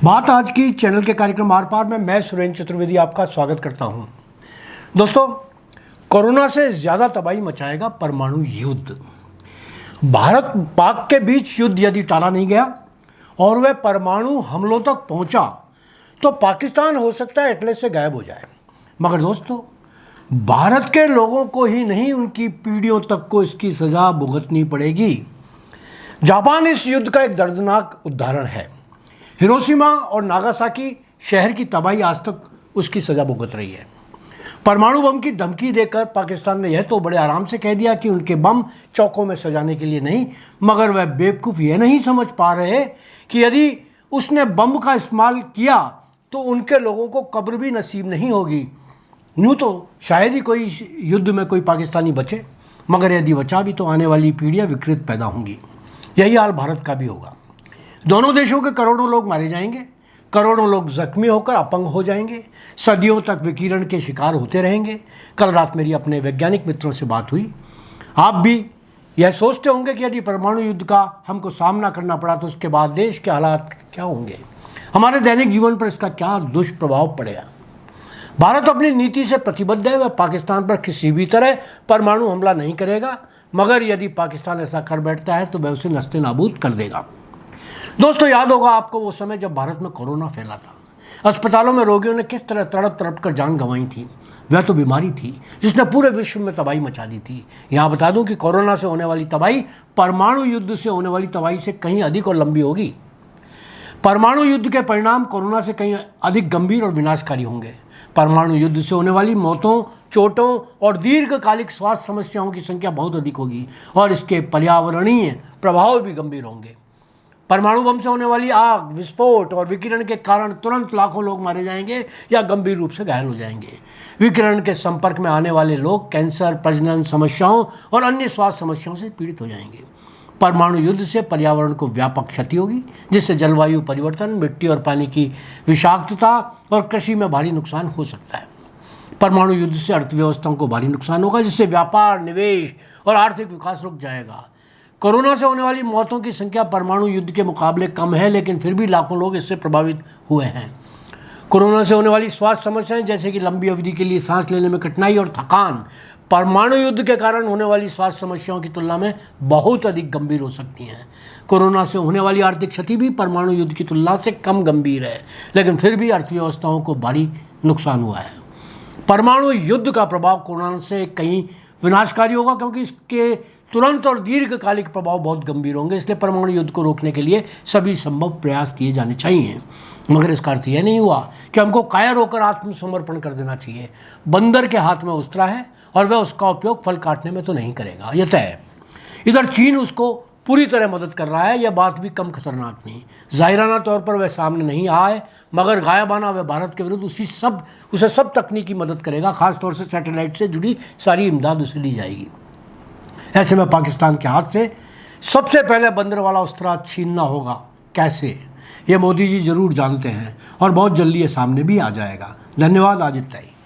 बात आज की चैनल के कार्यक्रम आर पार में मैं सुरेंद्र चतुर्वेदी आपका स्वागत करता हूं। दोस्तों, कोरोना से ज़्यादा तबाही मचाएगा परमाणु युद्ध। भारत पाक के बीच युद्ध यदि टाला नहीं गया और वह परमाणु हमलों तक पहुंचा तो पाकिस्तान हो सकता है एटलस से गायब हो जाए। मगर दोस्तों, भारत के लोगों को ही नहीं, उनकी पीढ़ियों तक को इसकी सज़ा भुगतनी पड़ेगी। जापान इस युद्ध का एक दर्दनाक उदाहरण है। हिरोशिमा और नागासाकी शहर की तबाही आज तक उसकी सज़ा भुगत रही है। परमाणु बम की धमकी देकर पाकिस्तान ने यह तो बड़े आराम से कह दिया कि उनके बम चौकों में सजाने के लिए नहीं, मगर वह बेवकूफ़ यह नहीं समझ पा रहे कि यदि उसने बम का इस्तेमाल किया तो उनके लोगों को कब्र भी नसीब नहीं होगी। यूँ तो शायद ही कोई युद्ध में कोई पाकिस्तानी बचे, मगर यदि बचा भी तो आने वाली पीढ़ियाँ विकृत पैदा होंगी। यही हाल भारत का भी होगा। दोनों देशों के करोड़ों लोग मारे जाएंगे, करोड़ों लोग जख्मी होकर अपंग हो जाएंगे, सदियों तक विकिरण के शिकार होते रहेंगे। कल रात मेरी अपने वैज्ञानिक मित्रों से बात हुई। आप भी यह सोचते होंगे कि यदि परमाणु युद्ध का हमको सामना करना पड़ा तो उसके बाद देश के हालात क्या होंगे, हमारे दैनिक जीवन पर इसका क्या दुष्प्रभाव पड़ेगा। भारत अपनी नीति से प्रतिबद्ध है, वह पाकिस्तान पर किसी भी तरह परमाणु हमला नहीं करेगा, मगर यदि पाकिस्तान ऐसा कर बैठता है तो वह उसे नस्ते नाबूद कर देगा। दोस्तों, याद होगा आपको वो समय जब भारत में कोरोना फैला था। अस्पतालों में रोगियों ने किस तरह तड़प तड़प कर जान गंवाई थी। वह तो बीमारी थी जिसने पूरे विश्व में तबाही मचा दी थी। यहाँ बता दूं कि कोरोना से होने वाली तबाही परमाणु युद्ध से होने वाली तबाही से कहीं अधिक और लंबी होगी। परमाणु युद्ध के परिणाम कोरोना से कहीं अधिक गंभीर और विनाशकारी होंगे। परमाणु युद्ध से होने वाली मौतों, चोटों और दीर्घकालिक स्वास्थ्य समस्याओं की संख्या बहुत अधिक होगी और इसके पर्यावरणीय प्रभाव भी गंभीर होंगे। परमाणु बम से होने वाली आग, विस्फोट और विकिरण के कारण तुरंत लाखों लोग मारे जाएंगे या गंभीर रूप से घायल हो जाएंगे। विकिरण के संपर्क में आने वाले लोग कैंसर, प्रजनन समस्याओं और अन्य स्वास्थ्य समस्याओं से पीड़ित हो जाएंगे। परमाणु युद्ध से पर्यावरण को व्यापक क्षति होगी, जिससे जलवायु परिवर्तन, मिट्टी और पानी की विषाक्तता और कृषि में भारी नुकसान हो सकता है। परमाणु युद्ध से अर्थव्यवस्थाओं को भारी नुकसान होगा, जिससे व्यापार, निवेश और आर्थिक विकास रुक जाएगा। कोरोना से होने वाली मौतों की संख्या परमाणु युद्ध के मुकाबले कम है, लेकिन फिर भी लाखों लोग इससे प्रभावित हुए हैं। कोरोना से होने वाली स्वास्थ्य समस्याएं जैसे कि लंबी अवधि के लिए सांस लेने में कठिनाई और थकान परमाणु युद्ध के कारण होने वाली स्वास्थ्य समस्याओं की तुलना में बहुत अधिक गंभीर हो सकती हैं। कोरोना से होने वाली आर्थिक क्षति भी परमाणु युद्ध की तुलना से कम गंभीर है, लेकिन फिर भी अर्थव्यवस्थाओं को भारी नुकसान हुआ है। परमाणु युद्ध का प्रभाव कोरोना से कहीं विनाशकारी होगा, क्योंकि इसके तुरंत और दीर्घकालिक प्रभाव बहुत गंभीर होंगे। इसलिए परमाणु युद्ध को रोकने के लिए सभी संभव प्रयास किए जाने चाहिए। मगर इसका अर्थ यह नहीं हुआ कि हमको कायर होकर आत्मसमर्पण कर देना चाहिए। बंदर के हाथ में अस्त्र है और वह उसका उपयोग फल काटने में तो नहीं करेगा, यह तय है। इधर चीन उसको पूरी तरह मदद कर रहा है, यह बात भी कम खतरनाक नहीं। ज़ाहिराना तौर पर वह सामने नहीं आया है, मगर गायबाना वह भारत के विरुद्ध उसे सब तकनीकी मदद करेगा। खासतौर से सैटेलाइट से जुड़ी सारी इमदाद उसे दी जाएगी। ऐसे में पाकिस्तान के हाथ से सबसे पहले बंदर वाला अस्त्र छीनना होगा। कैसे, ये मोदी जी जरूर जानते हैं और बहुत जल्दी ये सामने भी आ जाएगा। धन्यवाद। आज इतना ही।